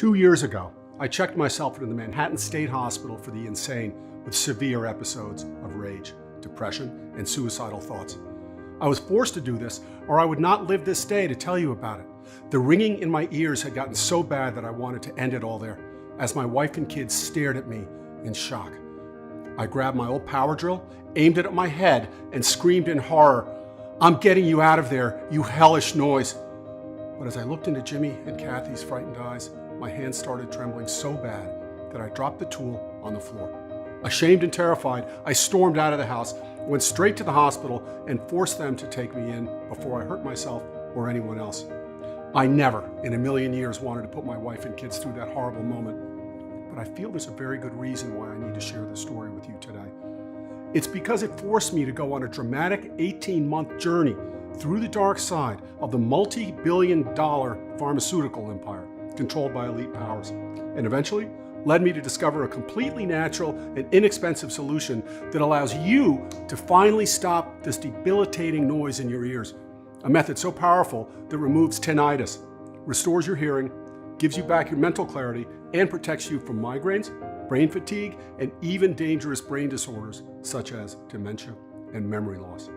2 years ago, I checked myself into the Manhattan State Hospital for the insane with severe episodes of rage, depression, and suicidal thoughts. I was forced to do this, or I would not live this day to tell you about it. The ringing in my ears had gotten so bad that I wanted to end it all there, as my wife and kids stared at me in shock. I grabbed my old power drill, aimed it at my head, and screamed in horror, "I'm getting you out of there, you hellish noise." But as I looked into Jimmy and Kathy's frightened eyes, my hands started trembling so bad that I dropped the tool on the floor. Ashamed and terrified, I stormed out of the house, went straight to the hospital, and forced them to take me in before I hurt myself or anyone else. I never in a million years wanted to put my wife and kids through that horrible moment, but I feel there's a very good reason why I need to share this story with you today. It's because it forced me to go on a dramatic 18-month journey through the dark side of the multi-billion-dollar pharmaceutical empire controlled by elite powers, and eventually led me to discover a completely natural and inexpensive solution that allows you to finally stop this debilitating noise in your ears. A method so powerful that removes tinnitus, restores your hearing, gives you back your mental clarity, and protects you from migraines, brain fatigue, and even dangerous brain disorders such as dementia and memory loss.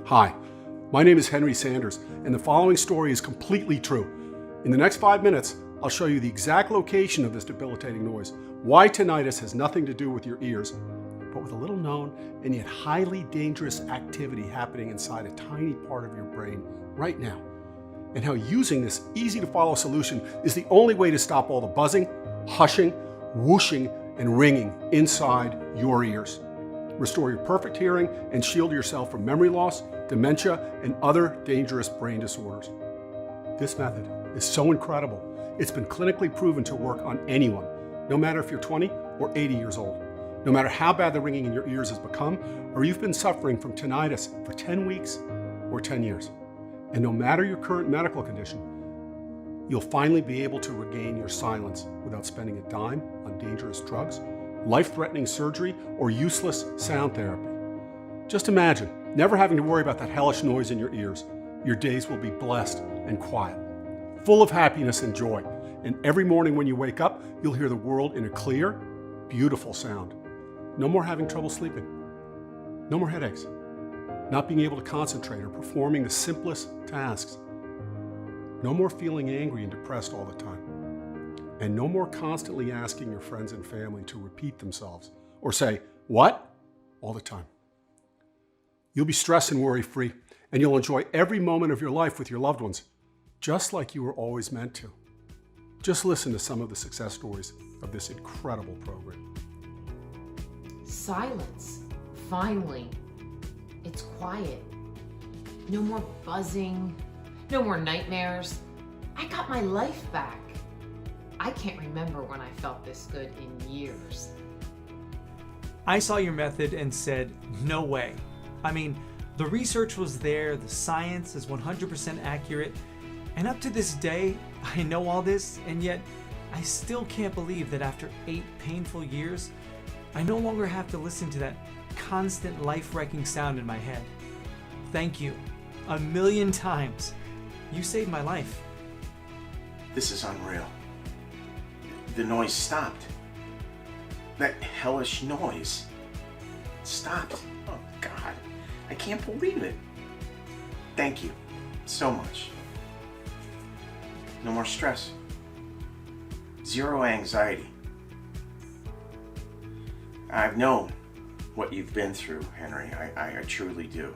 Hi, my name is Henry Sanders, and the following story is completely true. In the next 5 minutes, I'll show you the exact location of this debilitating noise, why tinnitus has nothing to do with your ears, but with a little known and yet highly dangerous activity happening inside a tiny part of your brain right now, and how using this easy to follow solution is the only way to stop all the buzzing, hushing, whooshing, and ringing inside your ears. Restore your perfect hearing and shield yourself from memory loss, dementia, and other dangerous brain disorders. This method is so incredible, it's been clinically proven to work on anyone, no matter if you're 20 or 80 years old. No matter how bad the ringing in your ears has become, or you've been suffering from tinnitus for 10 weeks or 10 years. And no matter your current medical condition, you'll finally be able to regain your silence without spending a dime on dangerous drugs, life-threatening surgery, or useless sound therapy. Just imagine never having to worry about that hellish noise in your ears. Your days will be blessed and quiet, full of happiness and joy. And every morning when you wake up, you'll hear the world in a clear, beautiful sound. No more having trouble sleeping. No more headaches. Not being able to concentrate or performing the simplest tasks. No more feeling angry and depressed all the time. And no more constantly asking your friends and family to repeat themselves or say, "What?" all the time. You'll be stress and worry free, and you'll enjoy every moment of your life with your loved ones, just like you were always meant to. Just listen to some of the success stories of this incredible program. Silence. Finally. It's quiet. No more buzzing. No more nightmares. I got my life back. I can't remember when I felt this good in years. I saw your method and said, no way. I mean, the research was there, the science is 100% accurate, and up to this day, I know all this, and yet I still can't believe that after 8 painful years, I no longer have to listen to that constant life-wrecking sound in my head. Thank you, 1,000,000 times. You saved my life. This is unreal. The noise stopped. That hellish noise stopped. Oh God, I can't believe it. Thank you so much. No more stress. Zero anxiety. I've known what you've been through, Henry. I truly do.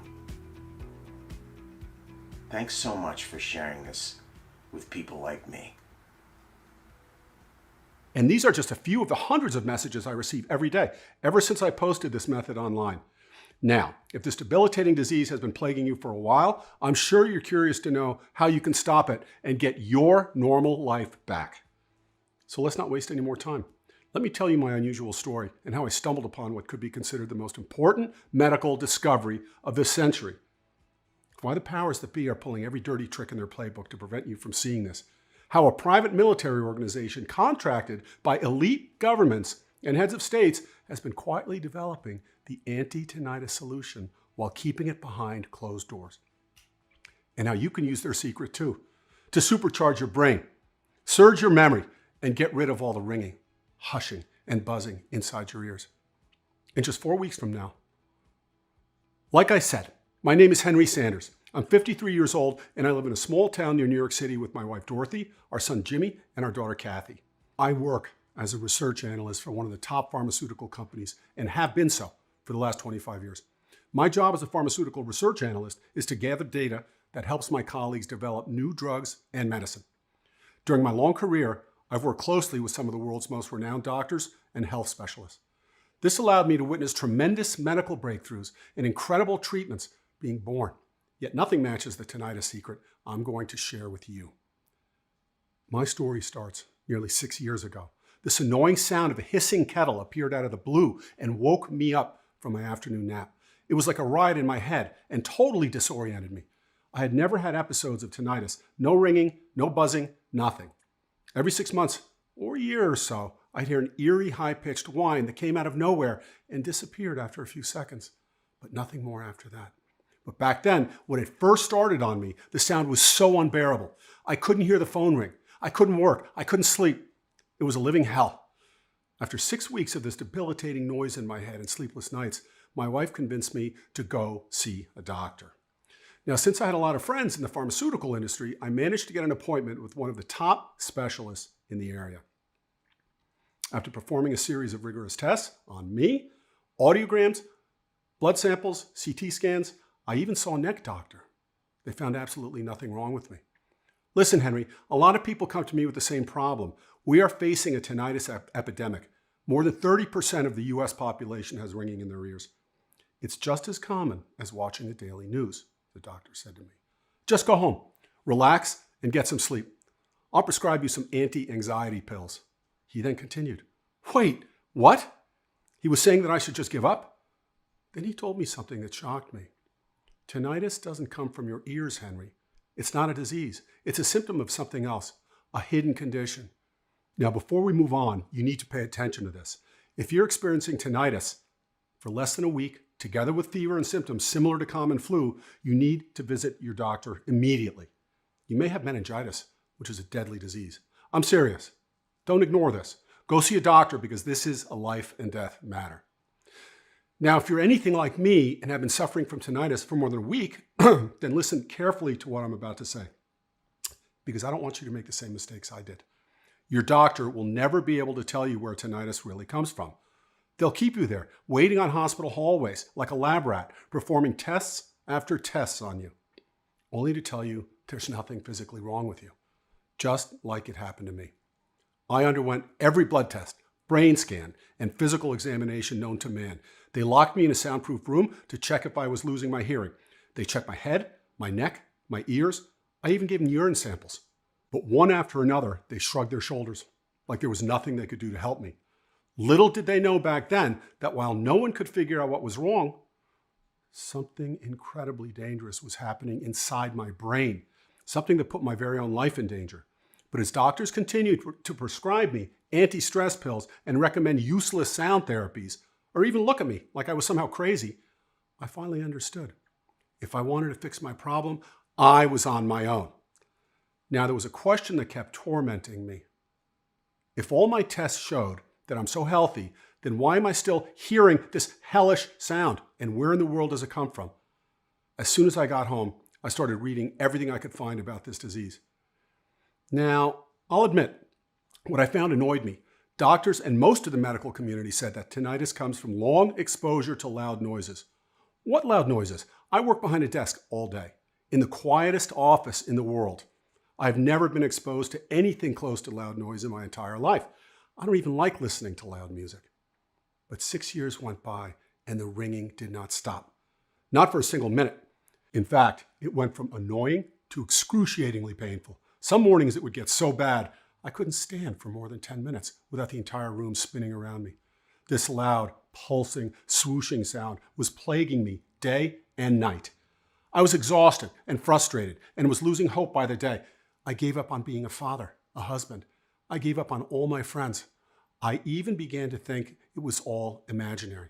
Thanks so much for sharing this with people like me. And these are just a few of the hundreds of messages I receive every day, ever since I posted this method online. Now, if this debilitating disease has been plaguing you for a while, I'm sure you're curious to know how you can stop it and get your normal life back. So let's not waste any more time. Let me tell you my unusual story and how I stumbled upon what could be considered the most important medical discovery of this century. Why the powers that be are pulling every dirty trick in their playbook to prevent you from seeing this. How a private military organization contracted by elite governments and heads of states has been quietly developing the anti-tinnitus solution while keeping it behind closed doors. And how you can use their secret too, to supercharge your brain, surge your memory, and get rid of all the ringing, hushing, and buzzing inside your ears. In just 4 weeks from now. Like I said, my name is Henry Sanders. I'm 53 years old, and I live in a small town near New York City with my wife Dorothy, our son Jimmy, and our daughter Kathy. I work as a research analyst for one of the top pharmaceutical companies and have been so for the last 25 years. My job as a pharmaceutical research analyst is to gather data that helps my colleagues develop new drugs and medicine. During my long career, I've worked closely with some of the world's most renowned doctors and health specialists. This allowed me to witness tremendous medical breakthroughs and incredible treatments being born. Yet nothing matches the tinnitus secret I'm going to share with you. My story starts nearly 6 years ago. This annoying sound of a hissing kettle appeared out of the blue and woke me up from my afternoon nap. It was like a riot in my head and totally disoriented me. I had never had episodes of tinnitus. No ringing, no buzzing, nothing. Every 6 months or a year or so, I'd hear an eerie, high-pitched whine that came out of nowhere and disappeared after a few seconds, but nothing more after that. But back then, when it first started on me, the sound was so unbearable. I couldn't hear the phone ring. I couldn't work. I couldn't sleep. It was a living hell. After 6 weeks of this debilitating noise in my head and sleepless nights, my wife convinced me to go see a doctor. Now, since I had a lot of friends in the pharmaceutical industry, I managed to get an appointment with one of the top specialists in the area. After performing a series of rigorous tests on me, audiograms, blood samples, CT scans, I even saw a neck doctor. They found absolutely nothing wrong with me. Listen, Henry, a lot of people come to me with the same problem. We are facing a tinnitus epidemic. More than 30% of the US population has ringing in their ears. It's just as common as watching the daily news, the doctor said to me. Just go home, relax, and get some sleep. I'll prescribe you some anti-anxiety pills. He then continued, wait, what? He was saying that I should just give up? Then he told me something that shocked me. Tinnitus doesn't come from your ears, Henry. It's not a disease. It's a symptom of something else, a hidden condition. Now, before we move on, you need to pay attention to this. If you're experiencing tinnitus for less than a week, together with fever and symptoms similar to common flu, you need to visit your doctor immediately. You may have meningitis, which is a deadly disease. I'm serious. Don't ignore this. Go see a doctor because this is a life and death matter. Now, if you're anything like me and have been suffering from tinnitus for more than a week, then listen carefully to what I'm about to say, because I don't want you to make the same mistakes I did. Your doctor will never be able to tell you where tinnitus really comes from. They'll keep you there, waiting on hospital hallways like a lab rat, performing tests after tests on you, only to tell you there's nothing physically wrong with you, just like it happened to me. I underwent every blood test, brain scan, and physical examination known to man. They locked me in a soundproof room to check if I was losing my hearing. They checked my head, my neck, my ears. I even gave them urine samples. But one after another, they shrugged their shoulders like there was nothing they could do to help me. Little did they know back then that while no one could figure out what was wrong, something incredibly dangerous was happening inside my brain, something that put my very own life in danger. But as doctors continued to prescribe me anti-stress pills and recommend useless sound therapies, or even look at me like I was somehow crazy, I finally understood. If I wanted to fix my problem, I was on my own. Now, there was a question that kept tormenting me. If all my tests showed that I'm so healthy, then why am I still hearing this hellish sound? And where in the world does it come from? As soon as I got home, I started reading everything I could find about this disease. Now, I'll admit, what I found annoyed me. Doctors and most of the medical community said that tinnitus comes from long exposure to loud noises. What loud noises? I work behind a desk all day, in the quietest office in the world. I've never been exposed to anything close to loud noise in my entire life. I don't even like listening to loud music. But 6 years went by and the ringing did not stop. Not for a single minute. In fact, it went from annoying to excruciatingly painful. Some mornings it would get so bad, I couldn't stand for more than 10 minutes without the entire room spinning around me. This loud, pulsing, swooshing sound was plaguing me day and night. I was exhausted and frustrated and was losing hope by the day. I gave up on being a father, a husband. I gave up on all my friends. I even began to think it was all imaginary.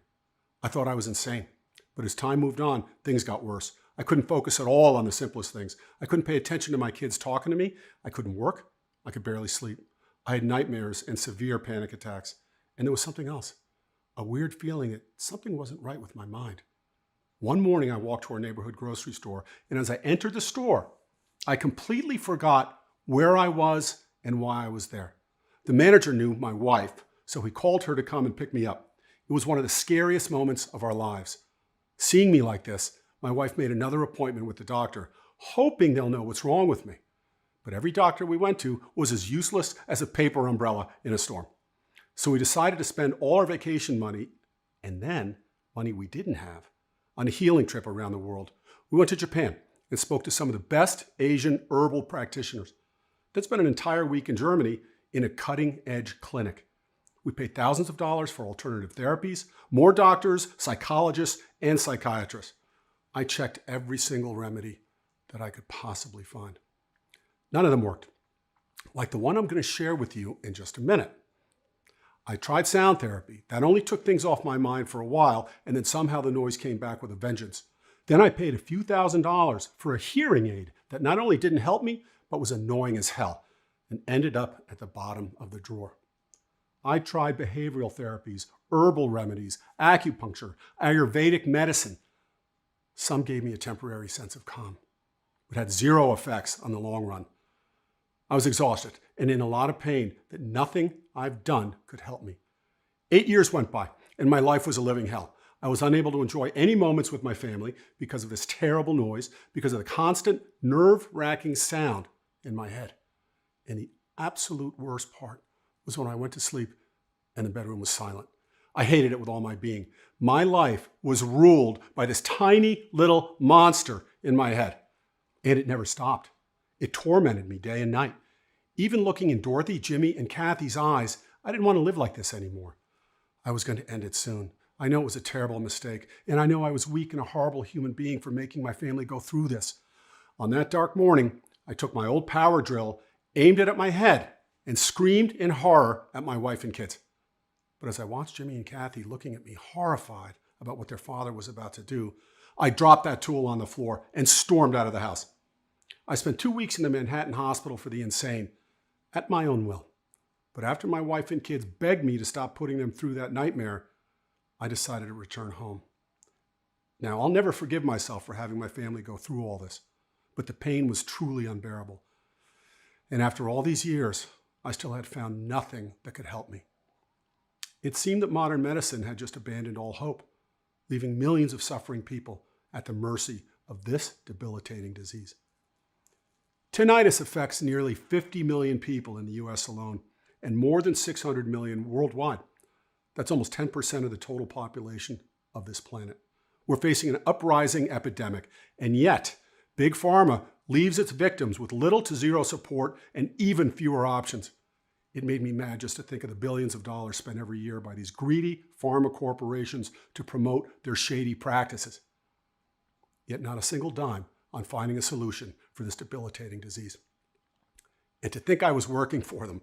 I thought I was insane. But as time moved on, things got worse. I couldn't focus at all on the simplest things. I couldn't pay attention to my kids talking to me. I couldn't work. I could barely sleep. I had nightmares and severe panic attacks. And there was something else, a weird feeling that something wasn't right with my mind. One morning, I walked to our neighborhood grocery store, and as I entered the store, I completely forgot where I was and why I was there. The manager knew my wife, so he called her to come and pick me up. It was one of the scariest moments of our lives. Seeing me like this, my wife made another appointment with the doctor, hoping they'll know what's wrong with me. But every doctor we went to was as useless as a paper umbrella in a storm. So we decided to spend all our vacation money, and then money we didn't have, on a healing trip around the world. We went to Japan and spoke to some of the best Asian herbal practitioners. Then spent an entire week in Germany in a cutting-edge clinic. We paid thousands of dollars for alternative therapies, more doctors, psychologists, and psychiatrists. I checked every single remedy that I could possibly find. None of them worked, like the one I'm going to share with you in just a minute. I tried sound therapy. That only took things off my mind for a while, and then somehow the noise came back with a vengeance. Then I paid a few $1,000s for a hearing aid that not only didn't help me, but was annoying as hell, and ended up at the bottom of the drawer. I tried behavioral therapies, herbal remedies, acupuncture, Ayurvedic medicine. Some gave me a temporary sense of calm, but had zero effects on the long run. I was exhausted and in a lot of pain that nothing I've done could help me. 8 years went by and my life was a living hell. I was unable to enjoy any moments with my family because of this terrible noise, because of the constant nerve-wracking sound in my head. And the absolute worst part was when I went to sleep and the bedroom was silent. I hated it with all my being. My life was ruled by this tiny little monster in my head. And it never stopped. It tormented me day and night. Even looking in Dorothy, Jimmy, and Kathy's eyes, I didn't want to live like this anymore. I was going to end it soon. I know it was a terrible mistake, and I know I was weak and a horrible human being for making my family go through this. On that dark morning, I took my old power drill, aimed it at my head, and screamed in horror at my wife and kids. But as I watched Jimmy and Kathy looking at me horrified about what their father was about to do, I dropped that tool on the floor and stormed out of the house. I spent 2 weeks in the Manhattan Hospital for the Insane, at my own will. But after my wife and kids begged me to stop putting them through that nightmare, I decided to return home. Now, I'll never forgive myself for having my family go through all this, but the pain was truly unbearable. And after all these years, I still had found nothing that could help me. It seemed that modern medicine had just abandoned all hope, leaving millions of suffering people at the mercy of this debilitating disease. Tinnitus affects nearly 50 million people in the US alone and more than 600 million worldwide. That's almost 10% of the total population of this planet. We're facing an uprising epidemic, and yet Big Pharma leaves its victims with little to zero support and even fewer options. It made me mad just to think of the billions of dollars spent every year by these greedy pharma corporations to promote their shady practices. Yet not a single dime on finding a solution for this debilitating disease. And to think I was working for them.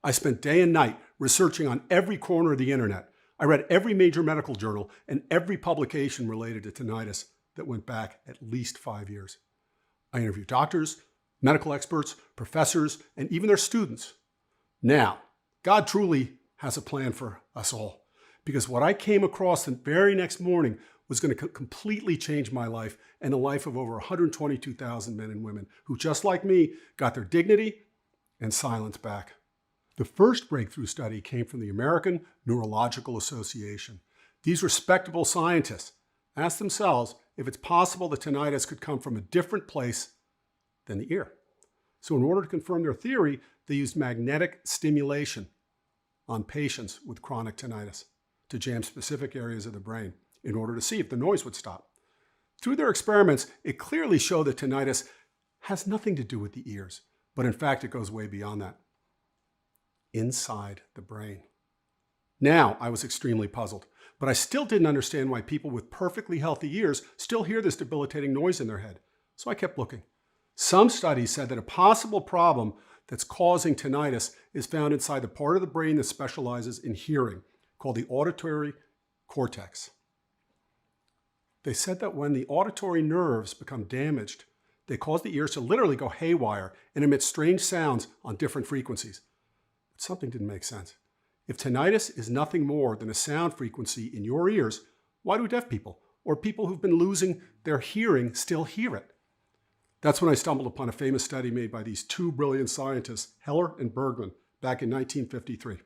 I spent day and night researching on every corner of the internet. I read every major medical journal and every publication related to tinnitus that went back at least 5 years. I interviewed doctors, medical experts, professors, and even their students. Now, God truly has a plan for us all, because what I came across the very next morning was going to completely change my life and the life of over 122,000 men and women who, just like me, got their dignity and silence back. The first breakthrough study came from the American Neurological Association. These respectable scientists asked themselves if it's possible that tinnitus could come from a different place than the ear. So in order to confirm their theory, they used magnetic stimulation on patients with chronic tinnitus to jam specific areas of the brain in order to see if the noise would stop. Through their experiments, it clearly showed that tinnitus has nothing to do with the ears, but in fact, it goes way beyond that. Inside the brain. Now, I was extremely puzzled, but I still didn't understand why people with perfectly healthy ears still hear this debilitating noise in their head. So I kept looking. Some studies said that a possible problem that's causing tinnitus is found inside the part of the brain that specializes in hearing, called the auditory cortex. They said that when the auditory nerves become damaged, they cause the ears to literally go haywire and emit strange sounds on different frequencies. something didn't make sense. If tinnitus is nothing more than a sound frequency in your ears, why do deaf people or people who've been losing their hearing still hear it? That's when I stumbled upon a famous study made by these two brilliant scientists, Heller and Bergman, back in 1953.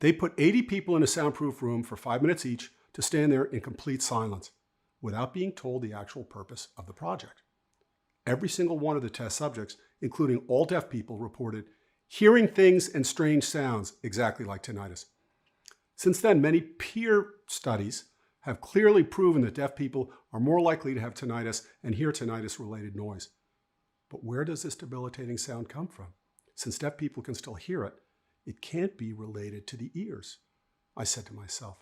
They put 80 people in a soundproof room for 5 minutes each to stand there in complete silence without being told the actual purpose of the project. Every single one of the test subjects, including all deaf people, reported hearing things and strange sounds exactly like tinnitus. Since then, many peer studies have clearly proven that deaf people are more likely to have tinnitus and hear tinnitus-related noise. But where does this debilitating sound come from? Since deaf people can still hear it, it can't be related to the ears, I said to myself.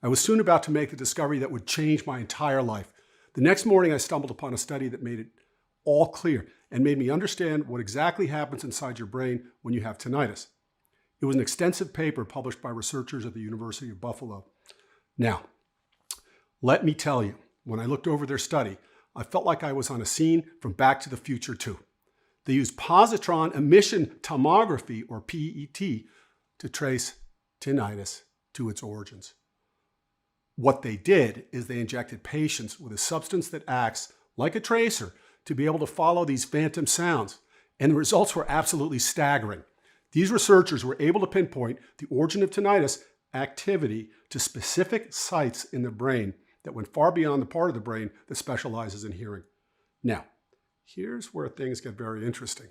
I was soon about to make the discovery that would change my entire life. The next morning, I stumbled upon a study that made it all clear and made me understand what exactly happens inside your brain when you have tinnitus. It was an extensive paper published by researchers at the University of Buffalo. Now, let me tell you, when I looked over their study, I felt like I was on a scene from Back to the Future 2. They used positron emission tomography, or PET, to trace tinnitus to its origins. What they did is they injected patients with a substance that acts like a tracer to be able to follow these phantom sounds, and the results were absolutely staggering. These researchers were able to pinpoint the origin of tinnitus activity to specific sites in the brain that went far beyond the part of the brain that specializes in hearing. Now, here's where things get very interesting.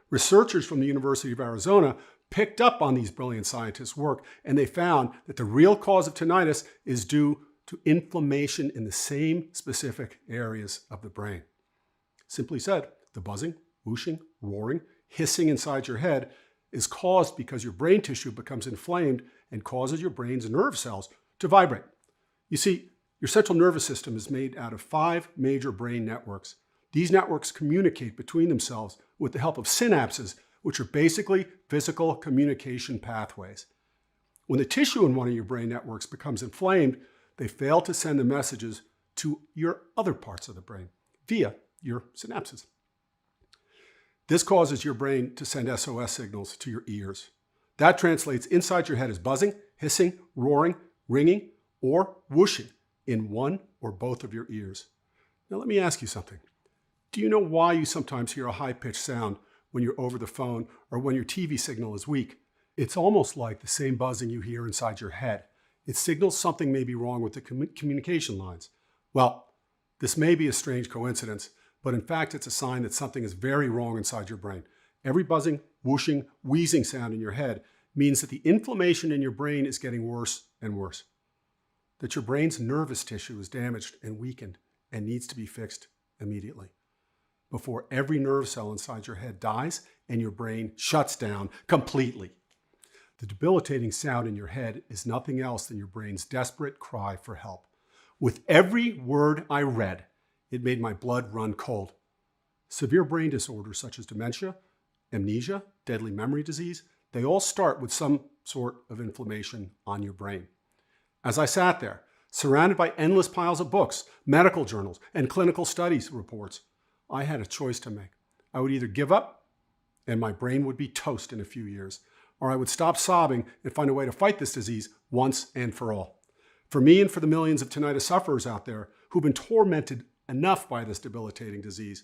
Researchers from the University of Arizona picked up on these brilliant scientists' work, and they found that the real cause of tinnitus is due to inflammation in the same specific areas of the brain. Simply said, the buzzing, whooshing, roaring, hissing inside your head is caused because your brain tissue becomes inflamed and causes your brain's nerve cells to vibrate. You see, your central nervous system is made out of 5 major brain networks. These networks communicate between themselves with the help of synapses, which are basically physical communication pathways. When the tissue in one of your brain networks becomes inflamed, they fail to send the messages to your other parts of the brain via your synapses. This causes your brain to send SOS signals to your ears. That translates inside your head as buzzing, hissing, roaring, ringing, or whooshing in one or both of your ears. Now let me ask you something. Do you know why you sometimes hear a high-pitched sound when you're over the phone or when your TV signal is weak? It's almost like the same buzzing you hear inside your head. It signals something may be wrong with the communication lines. Well, this may be a strange coincidence, but in fact, it's a sign that something is very wrong inside your brain. Every buzzing, whooshing, wheezing sound in your head means that the inflammation in your brain is getting worse and worse. That your brain's nervous tissue is damaged and weakened and needs to be fixed immediately before every nerve cell inside your head dies and your brain shuts down completely. The debilitating sound in your head is nothing else than your brain's desperate cry for help. With every word I read, it made my blood run cold. Severe brain disorders such as dementia, amnesia, deadly memory disease, they all start with some sort of inflammation on your brain. As I sat there, surrounded by endless piles of books, medical journals, and clinical studies reports, I had a choice to make. I would either give up, and my brain would be toast in a few years, or I would stop sobbing and find a way to fight this disease once and for all. For me and for the millions of tinnitus sufferers out there who've been tormented enough by this debilitating disease,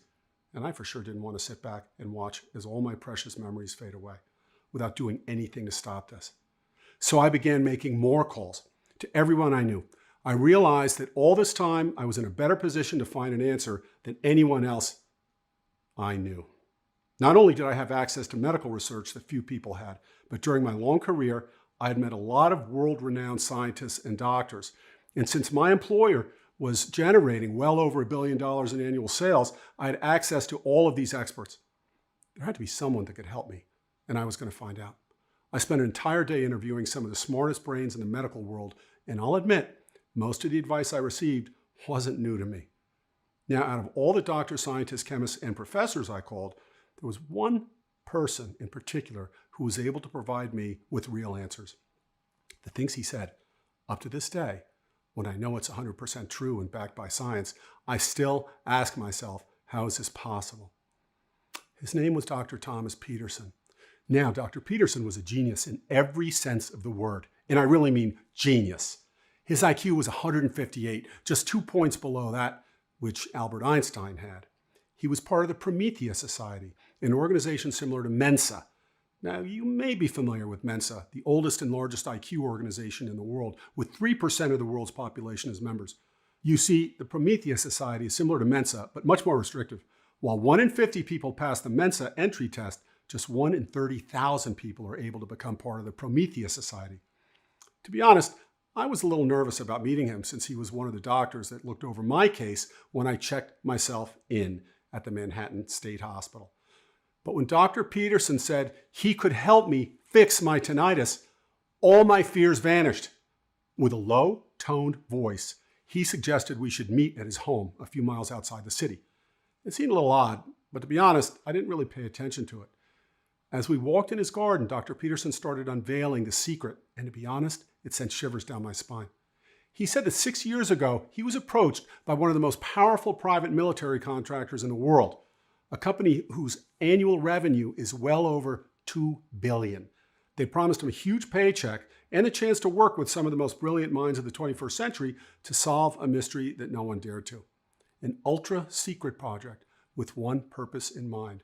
and I for sure didn't want to sit back and watch as all my precious memories fade away without doing anything to stop this. So I began making more calls to everyone I knew. I realized that all this time I was in a better position to find an answer than anyone else I knew. Not only did I have access to medical research that few people had, but during my long career, I had met a lot of world-renowned scientists and doctors. And since my employer was generating well over $1 billion in annual sales, I had access to all of these experts. There had to be someone that could help me, and I was going to find out. I spent an entire day interviewing some of the smartest brains in the medical world, and I'll admit, most of the advice I received wasn't new to me. Now, out of all the doctors, scientists, chemists, and professors I called, there was one person in particular who was able to provide me with real answers. The things he said, up to this day, when I know it's 100% true and backed by science, I still ask myself, how is this possible? His name was Dr. Thomas Peterson. Now, Dr. Peterson was a genius in every sense of the word, and I really mean genius. His IQ was 158, just 2 points below that which Albert Einstein had. He was part of the Prometheus Society, an organization similar to Mensa. Now, you may be familiar with Mensa, the oldest and largest IQ organization in the world, with 3% of the world's population as members. You see, the Prometheus Society is similar to Mensa, but much more restrictive. While 1 in 50 people pass the Mensa entry test, just 1 in 30,000 people are able to become part of the Prometheus Society. To be honest, I was a little nervous about meeting him since he was one of the doctors that looked over my case when I checked myself in at the Manhattan State Hospital. But when Dr. Peterson said he could help me fix my tinnitus, all my fears vanished. With a low-toned voice, he suggested we should meet at his home a few miles outside the city. It seemed a little odd, but to be honest, I didn't really pay attention to it. As we walked in his garden, Dr. Peterson started unveiling the secret, and to be honest, it sent shivers down my spine. He said that 6 years ago, he was approached by one of the most powerful private military contractors in the world, a company whose annual revenue is well over $2 billion. They promised him a huge paycheck and a chance to work with some of the most brilliant minds of the 21st century to solve a mystery that no one dared to. An ultra-secret project with one purpose in mind: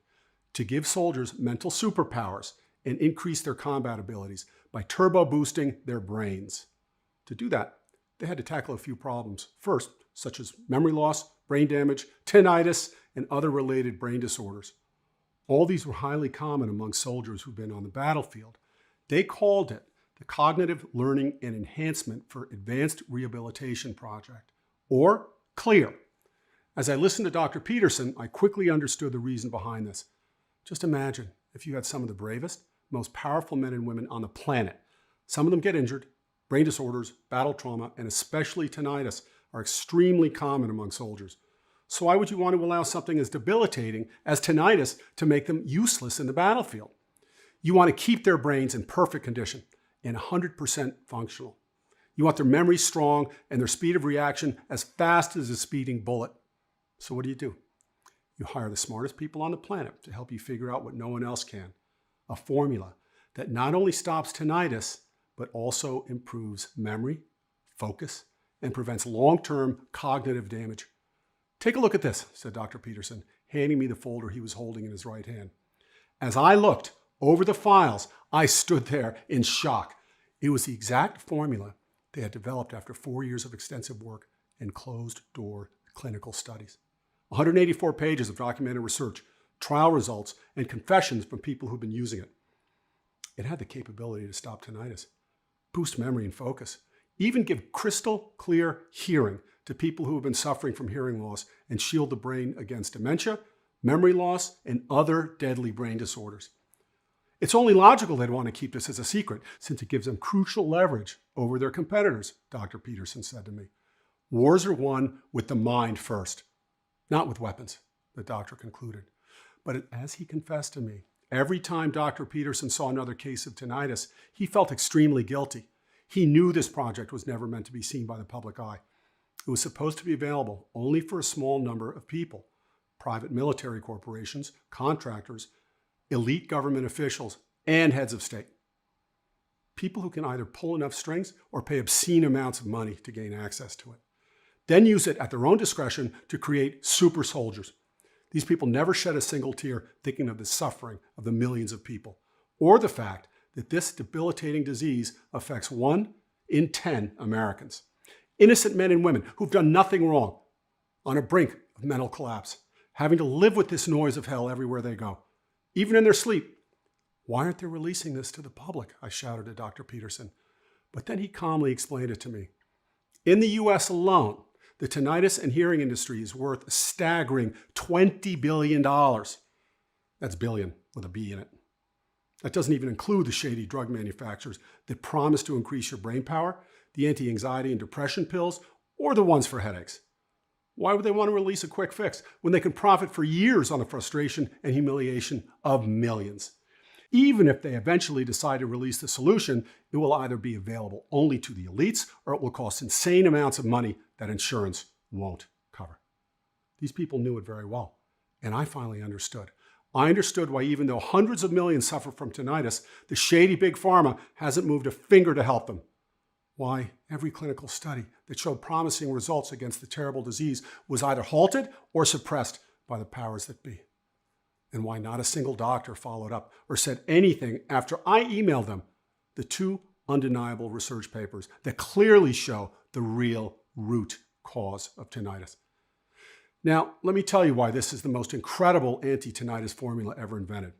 to give soldiers mental superpowers and increase their combat abilities by turbo boosting their brains. To do that, they had to tackle a few problems. First, such as memory loss, brain damage, tinnitus, and other related brain disorders. All these were highly common among soldiers who've been on the battlefield. They called it the Cognitive Learning and Enhancement for Advanced Rehabilitation Project, or CLEAR. As I listened to Dr. Peterson, I quickly understood the reason behind this. Just imagine if you had some of the bravest, most powerful men and women on the planet. Some of them get injured. Brain disorders, battle trauma, and especially tinnitus are extremely common among soldiers. So why would you want to allow something as debilitating as tinnitus to make them useless in the battlefield? You want to keep their brains in perfect condition and 100% functional. You want their memory strong and their speed of reaction as fast as a speeding bullet. So what do? You hire the smartest people on the planet to help you figure out what no one else can. A formula that not only stops tinnitus, but also improves memory, focus, and prevents long-term cognitive damage. Take a look at this, said Dr. Peterson, handing me the folder he was holding in his right hand. As I looked over the files, I stood there in shock. It was the exact formula they had developed after 4 years of extensive work and closed-door clinical studies. 184 pages of documented research, trial results, and confessions from people who've been using it. It had the capability to stop tinnitus, boost memory and focus, even give crystal clear hearing to people who have been suffering from hearing loss, and shield the brain against dementia, memory loss, and other deadly brain disorders. It's only logical they'd want to keep this as a secret, since it gives them crucial leverage over their competitors, Dr. Peterson said to me. Wars are won with the mind first, not with weapons, the doctor concluded. But as he confessed to me, every time Dr. Peterson saw another case of tinnitus, he felt extremely guilty. He knew this project was never meant to be seen by the public eye. It was supposed to be available only for a small number of people: private military corporations, contractors, elite government officials, and heads of state. People who can either pull enough strings or pay obscene amounts of money to gain access to it. Then use it at their own discretion to create super soldiers. These people never shed a single tear thinking of the suffering of the millions of people, or the fact that this debilitating disease affects 1 in 10 Americans. Innocent men and women who've done nothing wrong, on a brink of mental collapse, having to live with this noise of hell everywhere they go, even in their sleep. Why aren't they releasing this to the public? I shouted at Dr. Peterson. But then he calmly explained it to me. In the US alone, the tinnitus and hearing industry is worth a staggering $20 billion. That's billion with a B in it. That doesn't even include the shady drug manufacturers that promise to increase your brain power, the anti-anxiety and depression pills, or the ones for headaches. Why would they want to release a quick fix when they can profit for years on the frustration and humiliation of millions? Even if they eventually decide to release the solution, it will either be available only to the elites, or it will cost insane amounts of money that insurance won't cover. These people knew it very well, and I finally understood. I understood why, even though hundreds of millions suffer from tinnitus, the shady big pharma hasn't moved a finger to help them. Why every clinical study that showed promising results against the terrible disease was either halted or suppressed by the powers that be. And why not a single doctor followed up or said anything after I emailed them the two undeniable research papers that clearly show the real root cause of tinnitus. Now, let me tell you why this is the most incredible anti-tinnitus formula ever invented.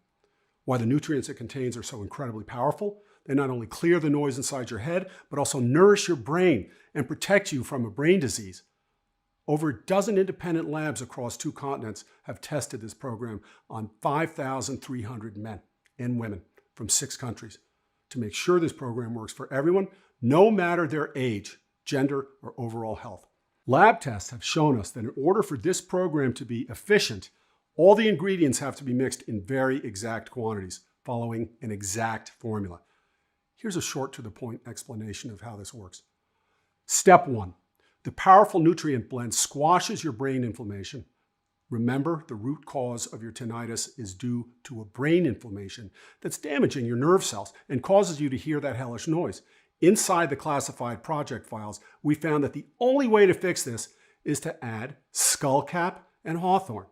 Why the nutrients it contains are so incredibly powerful. They not only clear the noise inside your head, but also nourish your brain and protect you from a brain disease. Over a dozen independent labs across 2 continents have tested this program on 5,300 men and women from 6 countries to make sure this program works for everyone, no matter their age, gender, or overall health. Lab tests have shown us that in order for this program to be efficient, all the ingredients have to be mixed in very exact quantities, following an exact formula. Here's a short to the point explanation of how this works. Step 1. The powerful nutrient blend squashes your brain inflammation. Remember, the root cause of your tinnitus is due to a brain inflammation that's damaging your nerve cells and causes you to hear that hellish noise. Inside the classified project files, we found that the only way to fix this is to add skullcap and hawthorn.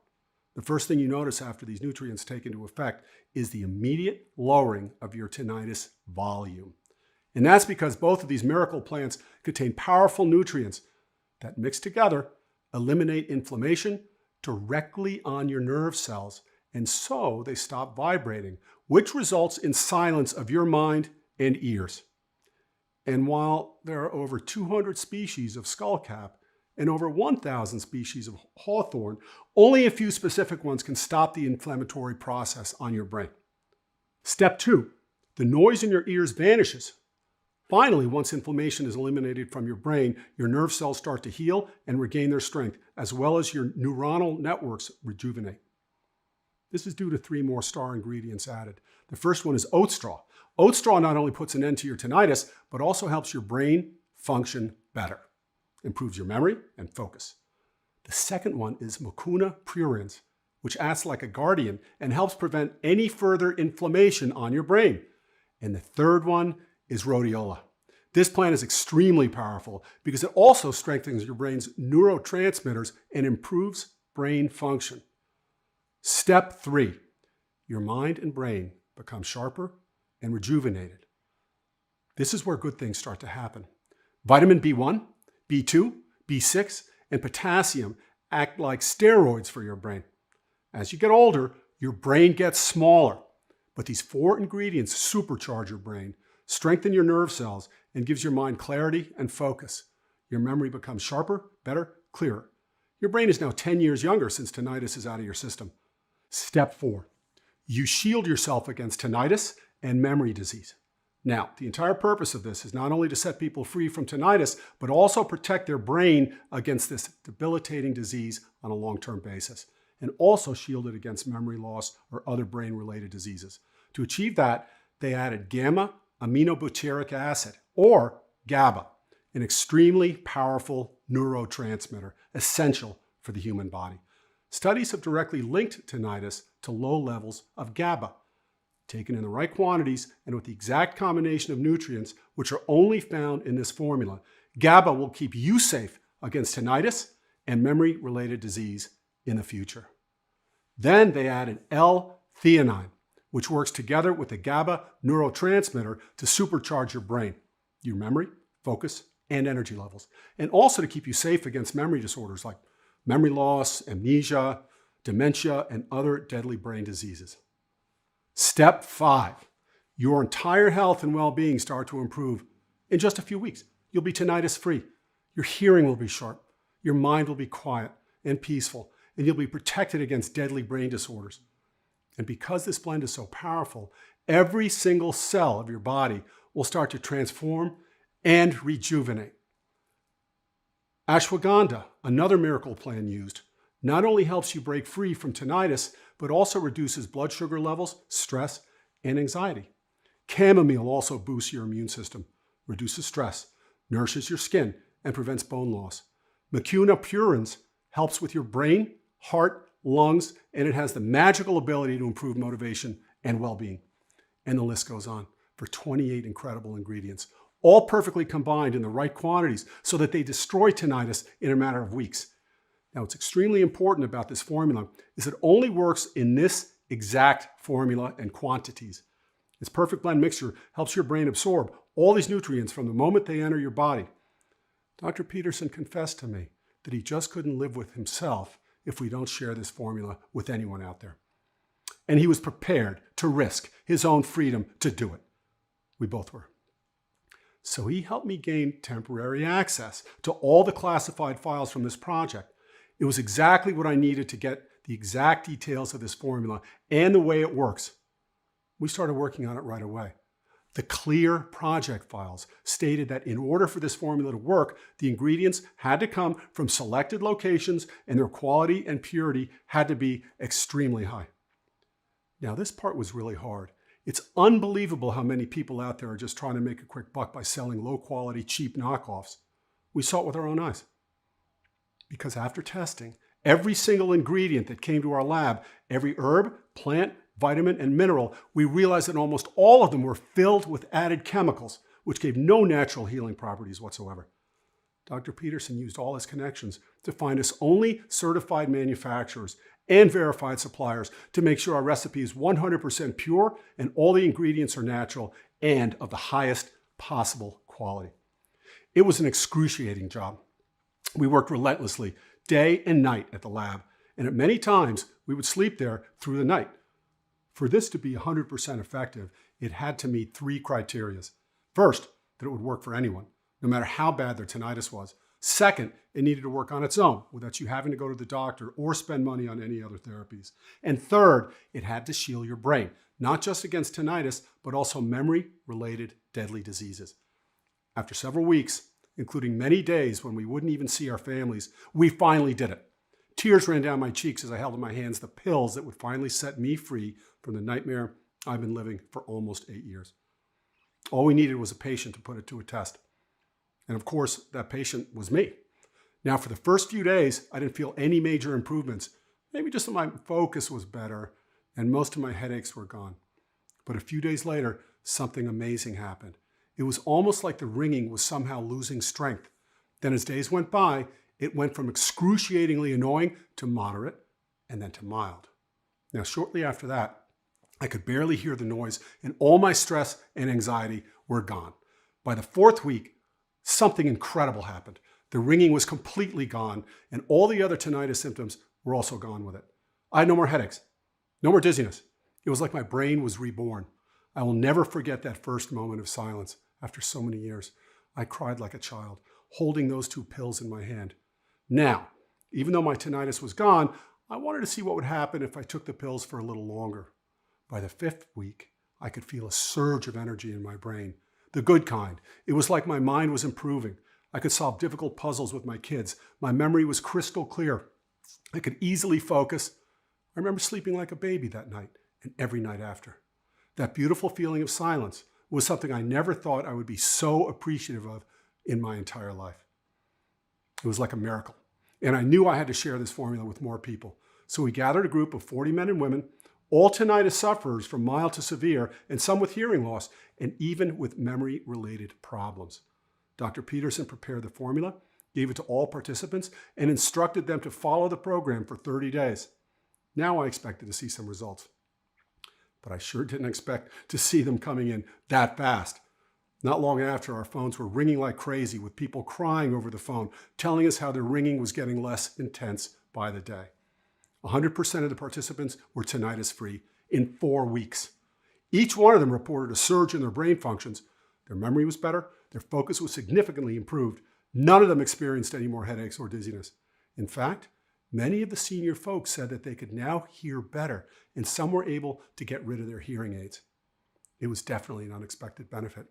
The first thing you notice after these nutrients take into effect is the immediate lowering of your tinnitus volume. And that's because both of these miracle plants contain powerful nutrients that, mixed together, eliminate inflammation directly on your nerve cells, and so they stop vibrating, which results in silence of your mind and ears. And while there are over 200 species of skullcap and over 1,000 species of hawthorn, only a few specific ones can stop the inflammatory process on your brain. Step 2, the noise in your ears vanishes. Finally, once inflammation is eliminated from your brain, your nerve cells start to heal and regain their strength, as well as your neuronal networks rejuvenate. This is due to 3 more star ingredients added. The first one is oat straw. Oat straw not only puts an end to your tinnitus, but also helps your brain function better, improves your memory and focus. The second one is mucuna pruriens, which acts like a guardian and helps prevent any further inflammation on your brain. And the third one is rhodiola. This plant is extremely powerful because it also strengthens your brain's neurotransmitters and improves brain function. Step 3, your mind and brain become sharper and rejuvenated. This is where good things start to happen. Vitamin B1, B2, B6, and potassium act like steroids for your brain. As you get older, your brain gets smaller, but these 4 ingredients supercharge your brain, strengthen your nerve cells, and gives your mind clarity and focus. Your memory becomes sharper, better, clearer. Your brain is now 10 years younger since tinnitus is out of your system. Step 4, you shield yourself against tinnitus and memory disease. Now, the entire purpose of this is not only to set people free from tinnitus, but also protect their brain against this debilitating disease on a long-term basis, and also shield it against memory loss or other brain-related diseases. To achieve that, they added gamma-aminobutyric acid, or GABA, an extremely powerful neurotransmitter essential for the human body. Studies have directly linked tinnitus to low levels of GABA. Taken in the right quantities and with the exact combination of nutrients, which are only found in this formula, GABA will keep you safe against tinnitus and memory-related disease in the future. Then they added L-theanine, which works together with the GABA neurotransmitter to supercharge your brain, your memory, focus, and energy levels, and also to keep you safe against memory disorders like memory loss, amnesia, dementia, and other deadly brain diseases. Step 5, your entire health and well-being start to improve in just a few weeks. You'll be tinnitus-free. Your hearing will be sharp. Your mind will be quiet and peaceful, and you'll be protected against deadly brain disorders. And because this blend is so powerful, every single cell of your body will start to transform and rejuvenate. Ashwagandha, another miracle plant used, not only helps you break free from tinnitus, but also reduces blood sugar levels, stress, and anxiety. Chamomile also boosts your immune system, reduces stress, nourishes your skin, and prevents bone loss. Mucuna pruriens helps with your brain, heart, lungs, and it has the magical ability to improve motivation and well-being. And the list goes on for 28 incredible ingredients, all perfectly combined in the right quantities so that they destroy tinnitus in a matter of weeks. Now, what's extremely important about this formula is it only works in this exact formula and quantities. Its perfect blend mixture helps your brain absorb all these nutrients from the moment they enter your body. Dr. Peterson confessed to me that he just couldn't live with himself if we don't share this formula with anyone out there. And he was prepared to risk his own freedom to do it. We both were. So he helped me gain temporary access to all the classified files from this project. It was exactly what I needed to get the exact details of this formula and the way it works. We started working on it right away. The clear project files stated that in order for this formula to work, the ingredients had to come from selected locations and their quality and purity had to be extremely high. Now, this part was really hard. It's unbelievable how many people out there are just trying to make a quick buck by selling low-quality, cheap knockoffs. We saw it with our own eyes. Because after testing, every single ingredient that came to our lab, every herb, plant, vitamin, and mineral, we realized that almost all of them were filled with added chemicals, which gave no natural healing properties whatsoever. Dr. Peterson used all his connections to find us only certified manufacturers and verified suppliers to make sure our recipe is 100% pure and all the ingredients are natural and of the highest possible quality. It was an excruciating job. We worked relentlessly, day and night at the lab, and at many times we would sleep there through the night. For this to be 100% effective, it had to meet 3 criteria. First, that it would work for anyone, no matter how bad their tinnitus was. Second, it needed to work on its own without you having to go to the doctor or spend money on any other therapies. And third, it had to shield your brain, not just against tinnitus, but also memory-related deadly diseases. After several weeks, including many days when we wouldn't even see our families, we finally did it. Tears ran down my cheeks as I held in my hands the pills that would finally set me free from the nightmare I've been living for almost 8 years. All we needed was a patient to put it to a test. And of course, that patient was me. Now, for the first few days, I didn't feel any major improvements. Maybe just that my focus was better and most of my headaches were gone. But a few days later, something amazing happened. It was almost like the ringing was somehow losing strength. Then as days went by, it went from excruciatingly annoying to moderate and then to mild. Now, shortly after that, I could barely hear the noise and all my stress and anxiety were gone. By the 4th week, something incredible happened. The ringing was completely gone and all the other tinnitus symptoms were also gone with it. I had no more headaches, no more dizziness. It was like my brain was reborn. I will never forget that first moment of silence after so many years. I cried like a child, holding those 2 pills in my hand. Now, even though my tinnitus was gone, I wanted to see what would happen if I took the pills for a little longer. By the 5th week, I could feel a surge of energy in my brain. The good kind. It was like my mind was improving. I could solve difficult puzzles with my kids. My memory was crystal clear. I could easily focus. I remember sleeping like a baby that night and every night after. That beautiful feeling of silence was something I never thought I would be so appreciative of in my entire life. It was like a miracle. And I knew I had to share this formula with more people. So we gathered a group of 40 men and women, all tinnitus sufferers from mild to severe, and some with hearing loss, and even with memory-related problems. Dr. Peterson prepared the formula, gave it to all participants, and instructed them to follow the program for 30 days. Now I expected to see some results. But I sure didn't expect to see them coming in that fast. Not long after, our phones were ringing like crazy with people crying over the phone, telling us how their ringing was getting less intense by the day. 100% of the participants were tinnitus-free in 4 weeks. Each one of them reported a surge in their brain functions. Their memory was better. Their focus was significantly improved. None of them experienced any more headaches or dizziness. In fact, many of the senior folks said that they could now hear better, and some were able to get rid of their hearing aids. It was definitely an unexpected benefit.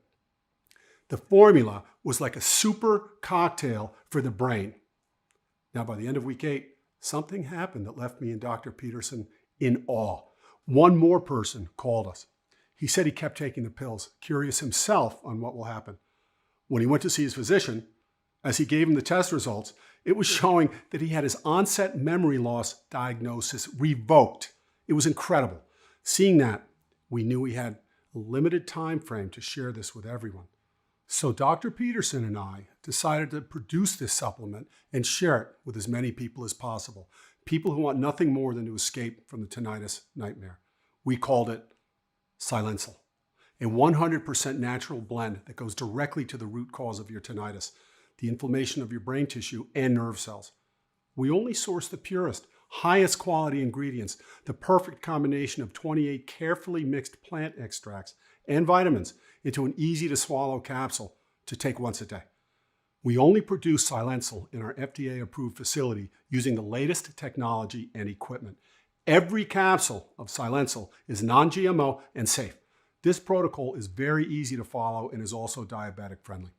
The formula was like a super cocktail for the brain. Now, by the end of week 8, something happened that left me and Dr. Peterson in awe. One more person called us. He said he kept taking the pills, curious himself on what will happen. When he went to see his physician, as he gave him the test results, It was showing that he had his onset memory loss diagnosis revoked. It was incredible. Seeing that, we knew we had a limited time frame to share this with everyone. So Dr. Peterson and I decided to produce this supplement and share it with as many people as possible. People who want nothing more than to escape from the tinnitus nightmare. We called it Silencyl, a 100% natural blend that goes directly to the root cause of your tinnitus, the inflammation of your brain tissue and nerve cells. We only source the purest, highest quality ingredients, the perfect combination of 28 carefully mixed plant extracts and vitamins into an easy to swallow capsule to take once a day. We only produce Silencyl in our FDA approved facility using the latest technology and equipment. Every capsule of Silencyl is non-GMO and safe. This protocol is very easy to follow and is also diabetic friendly.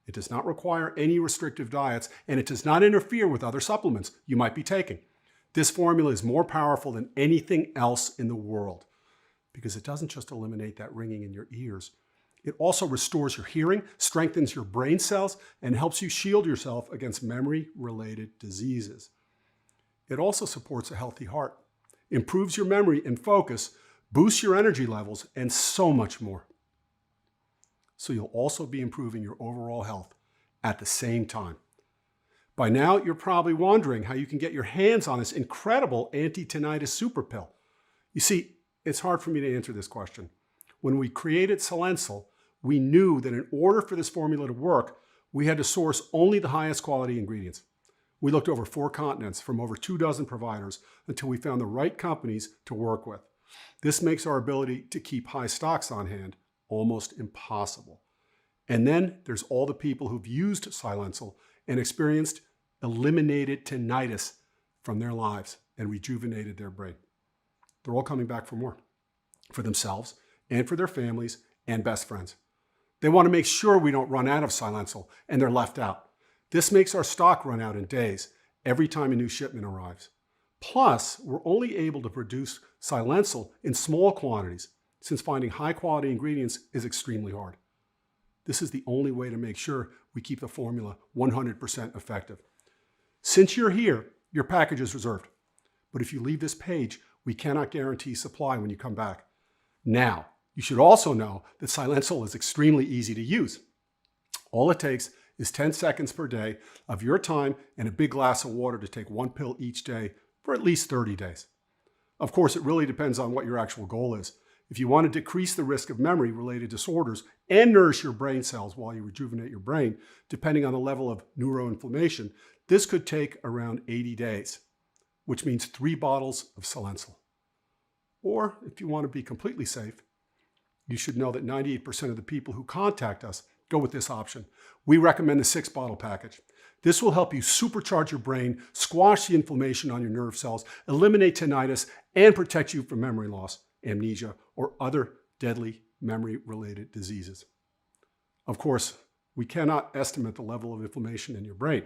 It does not require any restrictive diets, and it does not interfere with other supplements you might be taking. This formula is more powerful than anything else in the world because it doesn't just eliminate that ringing in your ears. It also restores your hearing, strengthens your brain cells, and helps you shield yourself against memory-related diseases. It also supports a healthy heart, improves your memory and focus, boosts your energy levels, and so much more. So you'll also be improving your overall health at the same time. By now, you're probably wondering how you can get your hands on this incredible anti-tinnitus super pill. You see, it's hard for me to answer this question. When we created Silencyl, we knew that in order for this formula to work, we had to source only the highest quality ingredients. We looked over 4 continents from over 24 providers until we found the right companies to work with. This makes our ability to keep high stocks on hand almost impossible. And then there's all the people who've used Silencyl and experienced eliminated tinnitus from their lives and rejuvenated their brain. They're all coming back for more, for themselves and for their families and best friends. They want to make sure we don't run out of Silencyl and they're left out. This makes our stock run out in days every time a new shipment arrives. Plus, we're only able to produce Silencyl in small quantities since finding high quality ingredients is extremely hard. This is the only way to make sure we keep the formula 100% effective. Since you're here, your package is reserved. But if you leave this page, we cannot guarantee supply when you come back. Now, you should also know that Silencyl is extremely easy to use. All it takes is 10 seconds per day of your time and a big glass of water to take 1 pill each day for at least 30 days. Of course, it really depends on what your actual goal is. If you want to decrease the risk of memory-related disorders and nourish your brain cells while you rejuvenate your brain, depending on the level of neuroinflammation, this could take around 80 days, which means 3 bottles of Silencyl. Or if you want to be completely safe, you should know that 98% of the people who contact us go with this option. We recommend the 6-bottle package. This will help you supercharge your brain, squash the inflammation on your nerve cells, eliminate tinnitus, and protect you from memory loss, amnesia, or other deadly memory-related diseases. Of course, we cannot estimate the level of inflammation in your brain.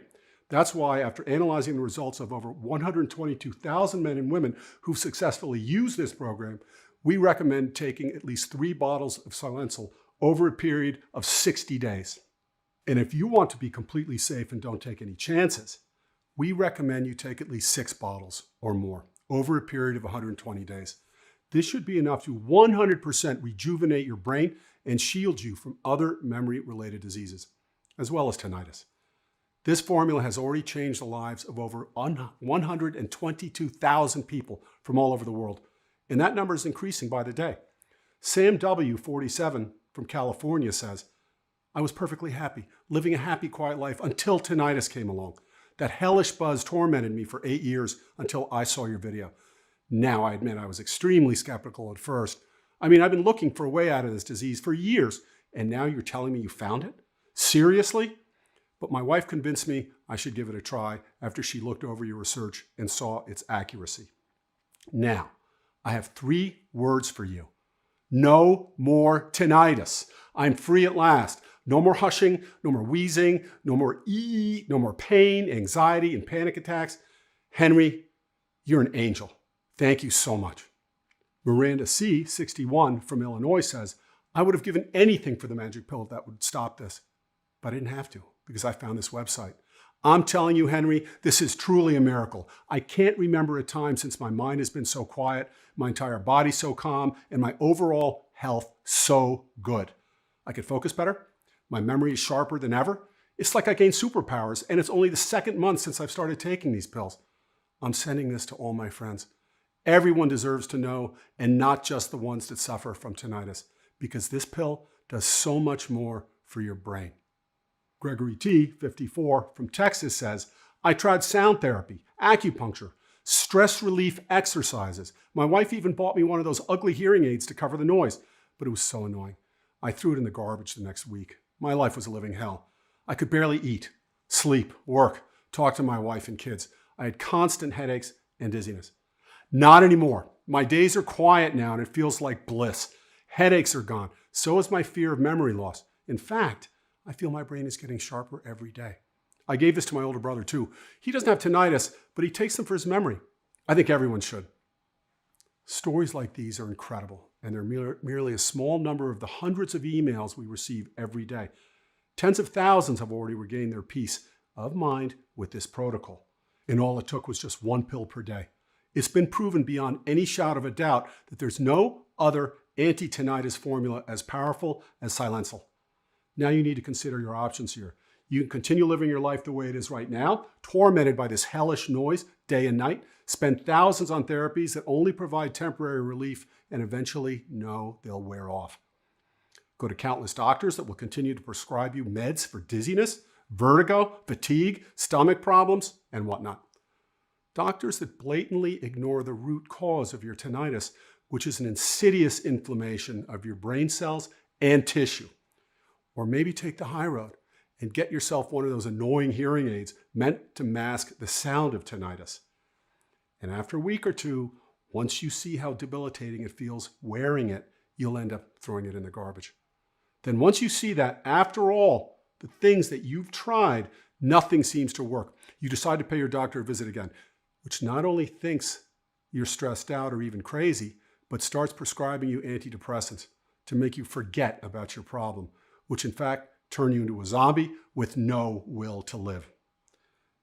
That's why, after analyzing the results of over 122,000 men and women who've successfully used this program, we recommend taking at least 3 bottles of Silencyl over a period of 60 days. And if you want to be completely safe and don't take any chances, we recommend you take at least 6 bottles or more over a period of 120 days. This should be enough to 100% rejuvenate your brain and shield you from other memory-related diseases, as well as tinnitus. This formula has already changed the lives of over 122,000 people from all over the world, and that number is increasing by the day. Sam W., 47, from California says, "I was perfectly happy, living a happy, quiet life until tinnitus came along. That hellish buzz tormented me for 8 years until I saw your video. Now, I admit I was extremely skeptical at first. I've been looking for a way out of this disease for years, and now you're telling me you found it? Seriously? But my wife convinced me I should give it a try after she looked over your research and saw its accuracy. Now, I have 3 words for you. No more tinnitus. I'm free at last. No more hushing, no more wheezing, no more no more pain, anxiety, and panic attacks. Henry, you're an angel. Thank you so much." Miranda C., 61, from Illinois says, "I would have given anything for the magic pill that would stop this, but I didn't have to because I found this website. I'm telling you, Henry, this is truly a miracle. I can't remember a time since my mind has been so quiet, my entire body so calm, and my overall health so good. I can focus better. My memory is sharper than ever. It's like I gained superpowers, and it's only the second month since I've started taking these pills. I'm sending this to all my friends. Everyone deserves to know, and not just the ones that suffer from tinnitus, because this pill does so much more for your brain. Gregory T., 54, from Texas says, I tried sound therapy, acupuncture, stress relief exercises. My wife even bought me one of those ugly hearing aids to cover the noise, but it was so annoying. I threw it in the garbage the next week. My life was a living hell. I could barely eat, sleep, work, talk to my wife and kids. I had constant headaches and dizziness. Not anymore. My days are quiet now and it feels like bliss. Headaches are gone. So is my fear of memory loss. In fact, I feel my brain is getting sharper every day. I gave this to my older brother too. He doesn't have tinnitus, but he takes them for his memory. I think everyone should. Stories like these are incredible, and they're merely a small number of the hundreds of emails we receive every day. Tens of thousands have already regained their peace of mind with this protocol. And all it took was just one pill per day. It's been proven beyond any shadow of a doubt that there's no other anti-tinnitus formula as powerful as Silencyl. Now you need to consider your options here. You can continue living your life the way it is right now, tormented by this hellish noise day and night, spend thousands on therapies that only provide temporary relief and eventually know they'll wear off. Go to countless doctors that will continue to prescribe you meds for dizziness, vertigo, fatigue, stomach problems, and whatnot. Doctors that blatantly ignore the root cause of your tinnitus, which is an insidious inflammation of your brain cells and tissue. Or maybe take the high road and get yourself one of those annoying hearing aids meant to mask the sound of tinnitus. And after a week or two, once you see how debilitating it feels wearing it, you'll end up throwing it in the garbage. Then once you see that, after all the things that you've tried, nothing seems to work, you decide to pay your doctor a visit again, which not only thinks you're stressed out or even crazy, but starts prescribing you antidepressants to make you forget about your problem, which in fact turn you into a zombie with no will to live.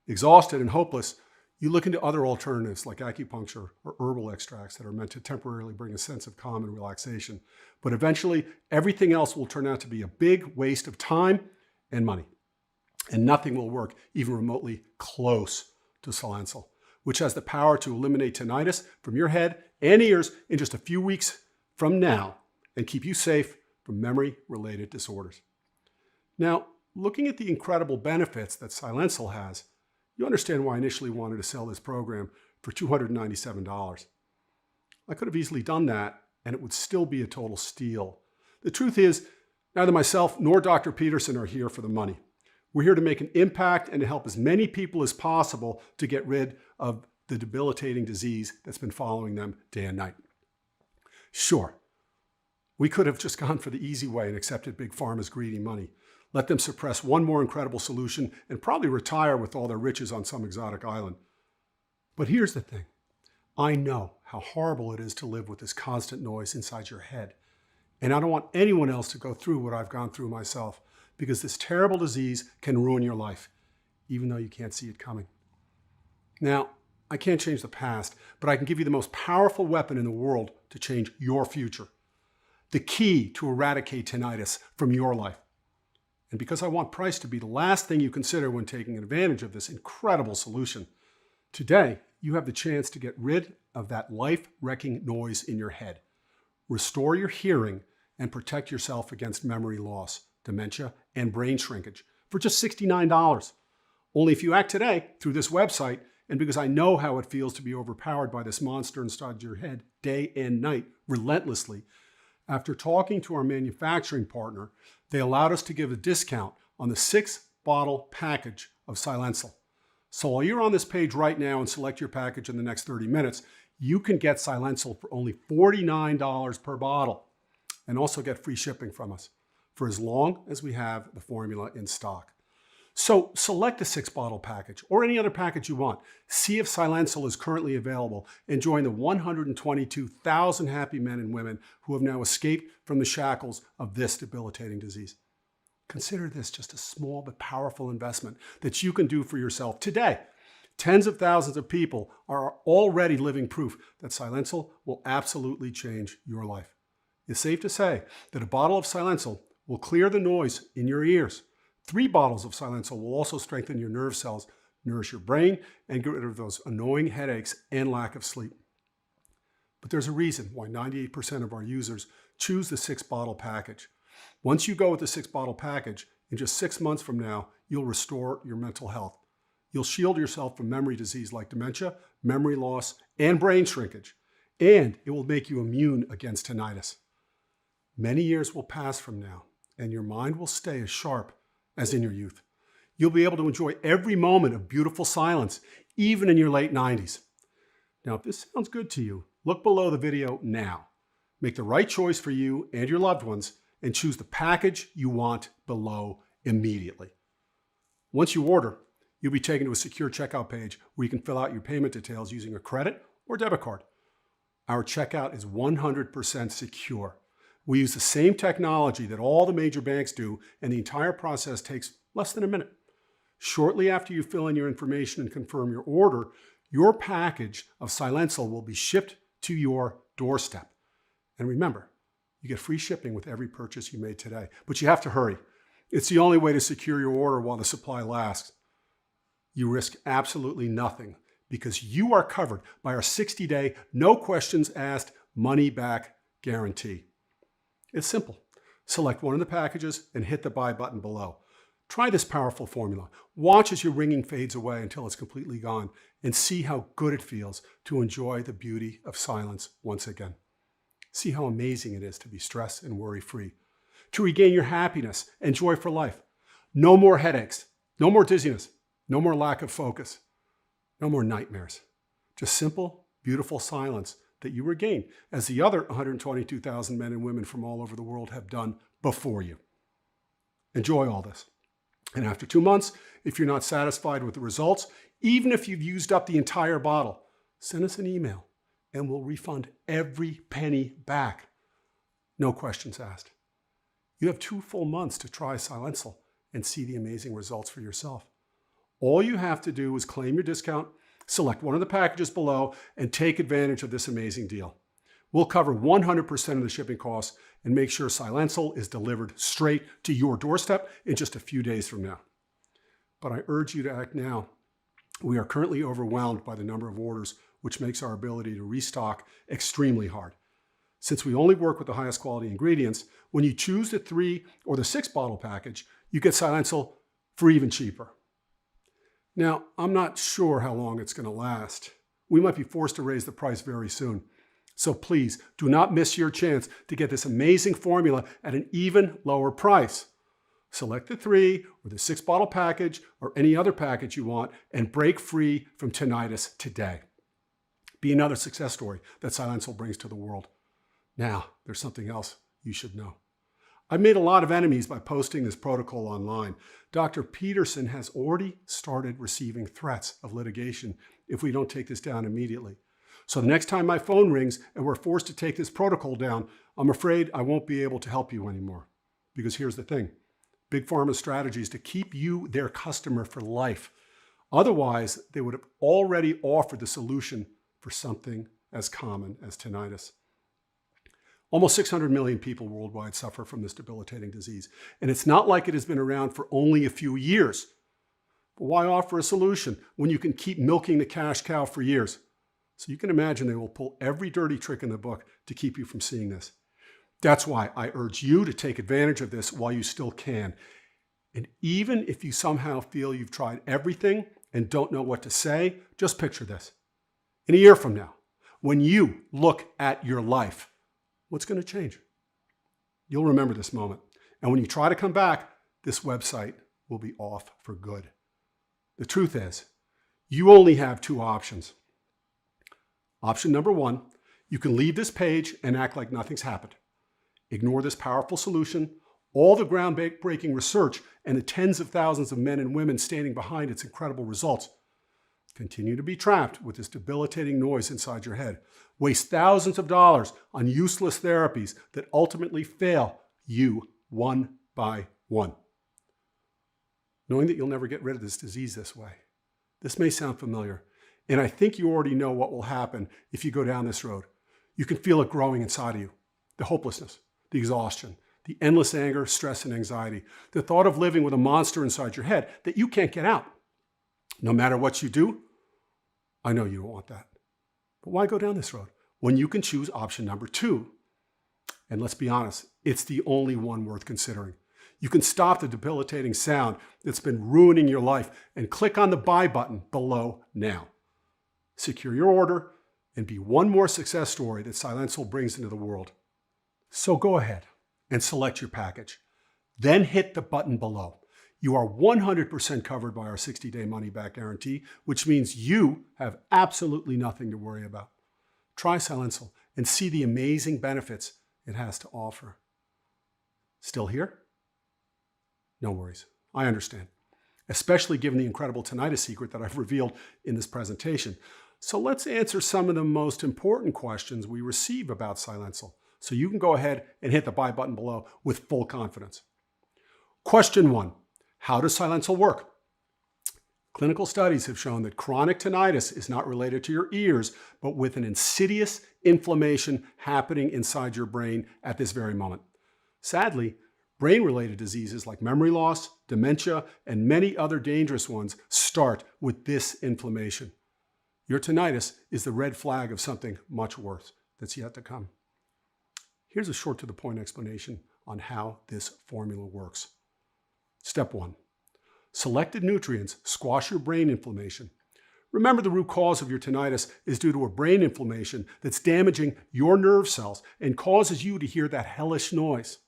Exhausted and hopeless, you look into other alternatives like acupuncture or herbal extracts that are meant to temporarily bring a sense of calm and relaxation. But eventually, everything else will turn out to be a big waste of time and money. And nothing will work even remotely close to Silencyl, which has the power to eliminate tinnitus from your head and ears in just a few weeks from now and keep you safe from memory-related disorders. Now, looking at the incredible benefits that Silencyl has, you understand why I initially wanted to sell this program for $297. I could have easily done that, and it would still be a total steal. The truth is, neither myself nor Dr. Peterson are here for the money. We're here to make an impact and to help as many people as possible to get rid of the debilitating disease that's been following them day and night. Sure, we could have just gone for the easy way and accepted Big Pharma's greedy money. Let them suppress one more incredible solution and probably retire with all their riches on some exotic island. But here's the thing. I know how horrible it is to live with this constant noise inside your head. And I don't want anyone else to go through what I've gone through myself, because this terrible disease can ruin your life, even though you can't see it coming. Now, I can't change the past, but I can give you the most powerful weapon in the world to change your future. The key to eradicate tinnitus from your life. And because I want price to be the last thing you consider when taking advantage of this incredible solution, today you have the chance to get rid of that life-wrecking noise in your head, restore your hearing, and protect yourself against memory loss, dementia, and brain shrinkage for just $69. Only if you act today through this website, and because I know how it feels to be overpowered by this monster inside your head day and night, relentlessly. After talking to our manufacturing partner, they allowed us to give a discount on the 6-bottle package of Silencyl. So while you're on this page right now and select your package in the next 30 minutes, you can get Silencyl for only $49 per bottle and also get free shipping from us for as long as we have the formula in stock. So select the 6-bottle package or any other package you want. See if Silencyl is currently available and join the 122,000 happy men and women who have now escaped from the shackles of this debilitating disease. Consider this just a small but powerful investment that you can do for yourself today. Tens of thousands of people are already living proof that Silensil will absolutely change your life. It's safe to say that a bottle of Silensil will clear the noise in your ears. 3 bottles of Silensil will also strengthen your nerve cells, nourish your brain, and get rid of those annoying headaches and lack of sleep. But there's a reason why 98% of our users choose the 6-bottle package. Once you go with the 6-bottle package, in just 6 months from now, you'll restore your mental health. You'll shield yourself from memory disease like dementia, memory loss, and brain shrinkage. And it will make you immune against tinnitus. Many years will pass from now, and your mind will stay as sharp as in your youth. You'll be able to enjoy every moment of beautiful silence, even in your late 90s. Now, if this sounds good to you, look below the video now. Make the right choice for you and your loved ones, and choose the package you want below immediately. Once you order, you'll be taken to a secure checkout page where you can fill out your payment details using a credit or debit card. Our checkout is 100% secure. We use the same technology that all the major banks do, and the entire process takes less than a minute. Shortly after you fill in your information and confirm your order, your package of Silensil will be shipped to your doorstep. And remember, you get free shipping with every purchase you made today, but you have to hurry. It's the only way to secure your order while the supply lasts. You risk absolutely nothing because you are covered by our 60-day, no questions asked, money-back guarantee. It's simple. Select one of the packages and hit the buy button below. Try this powerful formula. Watch as your ringing fades away until it's completely gone, and see how good it feels to enjoy the beauty of silence once again. See how amazing it is to be stress and worry-free, to regain your happiness and joy for life. No more headaches, no more dizziness, no more lack of focus, no more nightmares. Just simple, beautiful silence that you regain, as the other 122,000 men and women from all over the world have done before you. Enjoy all this. And after 2 months, if you're not satisfied with the results, even if you've used up the entire bottle, send us an email and we'll refund every penny back. No questions asked. You have 2 full months to try Silensil and see the amazing results for yourself. All you have to do is claim your discount, select one of the packages below, and take advantage of this amazing deal. We'll cover 100% of the shipping costs and make sure Silensil is delivered straight to your doorstep in just a few days from now. But I urge you to act now. We are currently overwhelmed by the number of orders, which makes our ability to restock extremely hard. Since we only work with the highest quality ingredients, when you choose the 3 or the 6-bottle package, you get Silensil for even cheaper. Now, I'm not sure how long it's going to last. We might be forced to raise the price very soon. So please do not miss your chance to get this amazing formula at an even lower price. Select the 3 or the 6-bottle package or any other package you want and break free from tinnitus today. Be another success story that Silensil brings to the world. Now, there's something else you should know. I've made a lot of enemies by posting this protocol online. Dr. Peterson has already started receiving threats of litigation if we don't take this down immediately. So the next time my phone rings and we're forced to take this protocol down, I'm afraid I won't be able to help you anymore. Because here's the thing. Big Pharma's strategy is to keep you their customer for life. Otherwise, they would have already offered the solution for something as common as tinnitus. Almost 600 million people worldwide suffer from this debilitating disease, and it's not like it has been around for only a few years. But why offer a solution when you can keep milking the cash cow for years? So you can imagine they will pull every dirty trick in the book to keep you from seeing this. That's why I urge you to take advantage of this while you still can. And even if you somehow feel you've tried everything and don't know what to say, just picture this. In a year from now, when you look at your life, what's going to change? You'll remember this moment. And when you try to come back, this website will be off for good. The truth is, you only have 2 options. Option number 1, you can leave this page and act like nothing's happened. Ignore this powerful solution, all the groundbreaking research, and the tens of thousands of men and women standing behind its incredible results. Continue to be trapped with this debilitating noise inside your head. Waste thousands of dollars on useless therapies that ultimately fail you one by one. knowing that you'll never get rid of this disease this way. This may sound familiar, and I think you already know what will happen if you go down this road. You can feel it growing inside of you. The hopelessness, the exhaustion, the endless anger, stress, and anxiety. The thought of living with a monster inside your head that you can't get out. No matter what you do, I know you don't want that. But why go down this road when you can choose option number 2? And let's be honest, it's the only one worth considering. You can stop the debilitating sound that's been ruining your life and click on the buy button below now. Secure your order and be one more success story that Silenceal brings into the world. So go ahead and select your package. Then hit the button below. You are 100% covered by our 60-day money-back guarantee, which means you have absolutely nothing to worry about. Try Silenceal and see the amazing benefits it has to offer. Still here? No worries. I understand, especially given the incredible tinnitus secret that I've revealed in this presentation. So let's answer some of the most important questions we receive about Silenceal, so you can go ahead and hit the buy button below with full confidence. Question 1, how does Silenceal work? Clinical studies have shown that chronic tinnitus is not related to your ears, but with an insidious inflammation happening inside your brain at this very moment. Sadly, brain-related diseases like memory loss, dementia, and many other dangerous ones start with this inflammation. Your tinnitus is the red flag of something much worse that's yet to come. Here's a short to the point explanation on how this formula works. Step 1. Selected nutrients squash your brain inflammation. Remember, the root cause of your tinnitus is due to a brain inflammation that's damaging your nerve cells and causes you to hear that hellish noise.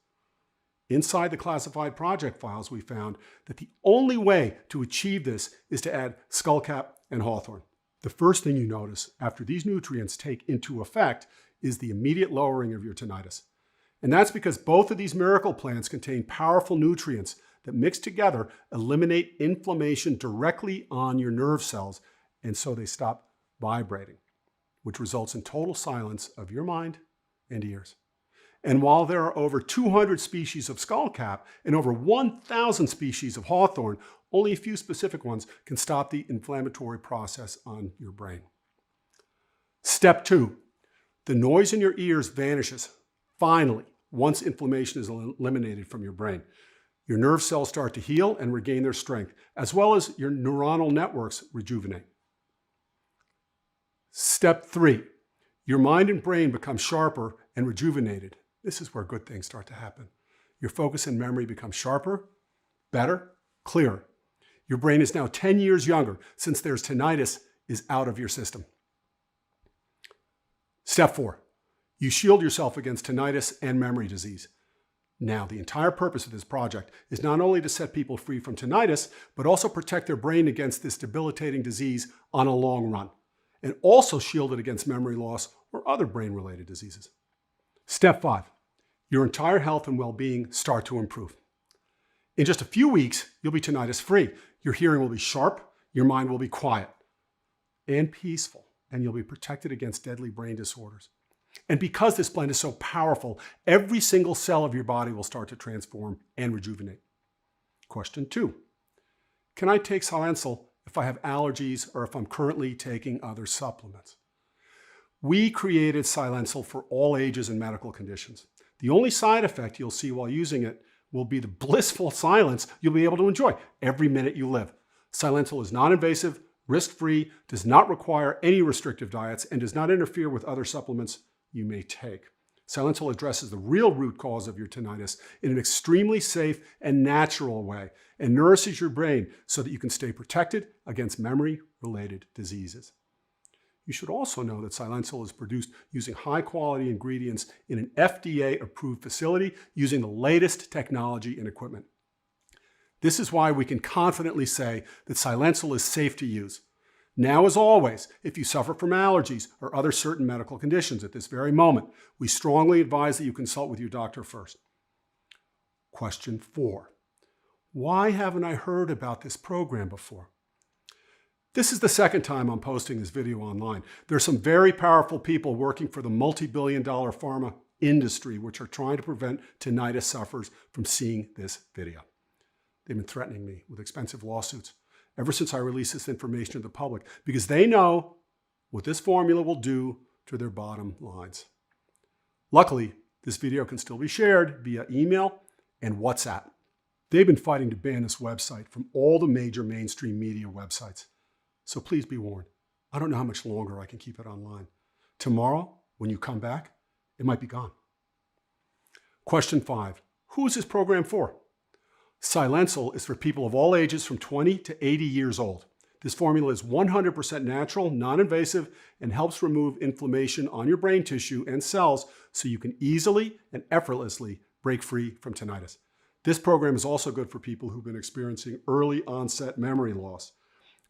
Inside the classified project files, we found that the only way to achieve this is to add skullcap and hawthorn. The first thing you notice after these nutrients take into effect is the immediate lowering of your tinnitus. And that's because both of these miracle plants contain powerful nutrients that mixed together eliminate inflammation directly on your nerve cells, and so they stop vibrating, which results in total silence of your mind and ears. And while there are over 200 species of skullcap and over 1,000 species of hawthorn, only a few specific ones can stop the inflammatory process on your brain. Step 2, the noise in your ears vanishes, finally, once inflammation is eliminated from your brain. Your nerve cells start to heal and regain their strength, as well as your neuronal networks rejuvenate. Step 3, your mind and brain become sharper and rejuvenated. This is where good things start to happen. Your focus and memory become sharper, better, clearer. Your brain is now 10 years younger since there's tinnitus is out of your system. Step 4, you shield yourself against tinnitus and memory disease. Now, the entire purpose of this project is not only to set people free from tinnitus, but also protect their brain against this debilitating disease on a long run, and also shield it against memory loss or other brain-related diseases. Step 5, your entire health and well-being start to improve. In just a few weeks, you'll be tinnitus-free. Your hearing will be sharp, your mind will be quiet and peaceful, and you'll be protected against deadly brain disorders. And because this blend is so powerful, every single cell of your body will start to transform and rejuvenate. Question 2, can I take Silenceal if I have allergies or if I'm currently taking other supplements? We created Silenceal for all ages and medical conditions. The only side effect you'll see while using it will be the blissful silence you'll be able to enjoy every minute you live. Silenceal is non-invasive, risk-free, does not require any restrictive diets, and does not interfere with other supplements you may take. Silenceal addresses the real root cause of your tinnitus in an extremely safe and natural way and nourishes your brain so that you can stay protected against memory-related diseases. You should also know that Silenceal is produced using high-quality ingredients in an FDA-approved facility using the latest technology and equipment. This is why we can confidently say that Silenceal is safe to use. Now, as always, if you suffer from allergies or other certain medical conditions at this very moment, we strongly advise that you consult with your doctor first. Question 4, why haven't I heard about this program before? This is the second time I'm posting this video online. There are some very powerful people working for the multi-billion-dollar pharma industry which are trying to prevent tinnitus sufferers from seeing this video. They've been threatening me with expensive lawsuits ever since I released this information to the public because they know what this formula will do to their bottom lines. Luckily, this video can still be shared via email and WhatsApp. They've been fighting to ban this website from all the major mainstream media websites. So please be warned. I don't know how much longer I can keep it online. Tomorrow, when you come back, it might be gone. Question 5. Who is this program for? Silencal is for people of all ages from 20 to 80 years old. This formula is 100% natural, non-invasive, and helps remove inflammation on your brain tissue and cells so you can easily and effortlessly break free from tinnitus. This program is also good for people who've been experiencing early onset memory loss.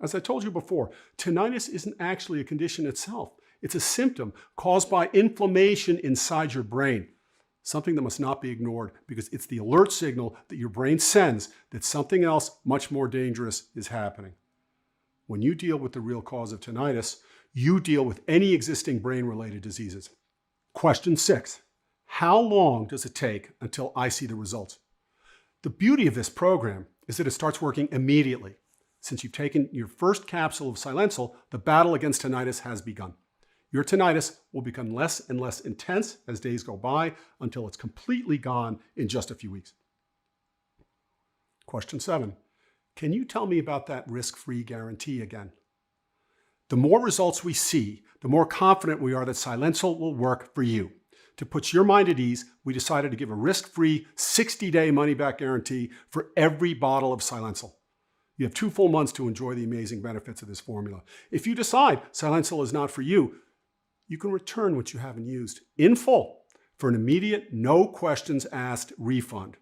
As I told you before, tinnitus isn't actually a condition itself. It's a symptom caused by inflammation inside your brain, something that must not be ignored because it's the alert signal that your brain sends that something else much more dangerous is happening. When you deal with the real cause of tinnitus, you deal with any existing brain-related diseases. Question 6. How long does it take until I see the results? The beauty of this program is that it starts working immediately. Since you've taken your first capsule of Silencal, the battle against tinnitus has begun. Your tinnitus will become less and less intense as days go by until it's completely gone in just a few weeks. Question 7. Can you tell me about that risk-free guarantee again? The more results we see, the more confident we are that Silencal will work for you. To put your mind at ease, we decided to give a risk-free 60-day money-back guarantee for every bottle of Silencal. You have 2 full months to enjoy the amazing benefits of this formula. If you decide Silencal is not for you, you can return what you haven't used in full for an immediate, no questions asked refund.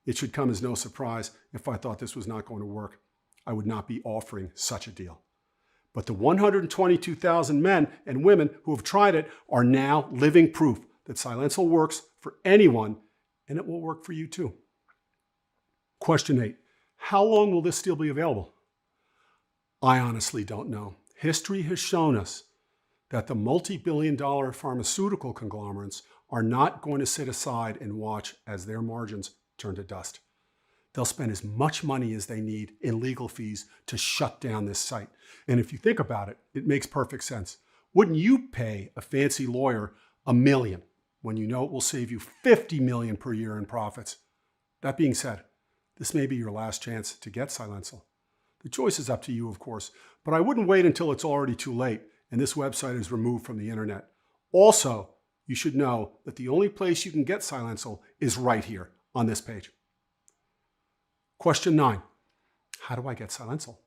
It should come as no surprise if I thought this was not going to work. I would not be offering such a deal. But the 122,000 men and women who have tried it are now living proof that Silencal works for anyone, and it will work for you too. Question 8. How long will this still be available? I honestly don't know. History has shown us that the multi-billion-dollar pharmaceutical conglomerates are not going to sit aside and watch as their margins turn to dust. They'll spend as much money as they need in legal fees to shut down this site. And if you think about it, it makes perfect sense. Wouldn't you pay a fancy lawyer $1 million when you know it will save you $50 million per year in profits? That being said, this may be your last chance to get Silencal. The choice is up to you, of course, but I wouldn't wait until it's already too late and this website is removed from the internet. Also, you should know that the only place you can get Silencal is right here on this page. Question 9. How do I get Silencal?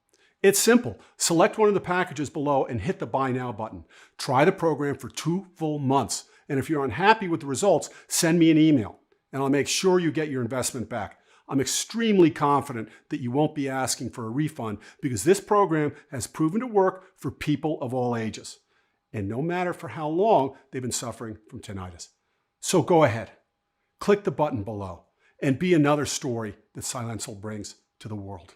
It's simple. Select one of the packages below and hit the Buy Now button. Try the program for 2 full months. And if you're unhappy with the results, send me an email and I'll make sure you get your investment back. I'm extremely confident that you won't be asking for a refund because this program has proven to work for people of all ages. And no matter for how long they've been suffering from tinnitus. So go ahead, click the button below and be another story that Silencal brings to the world.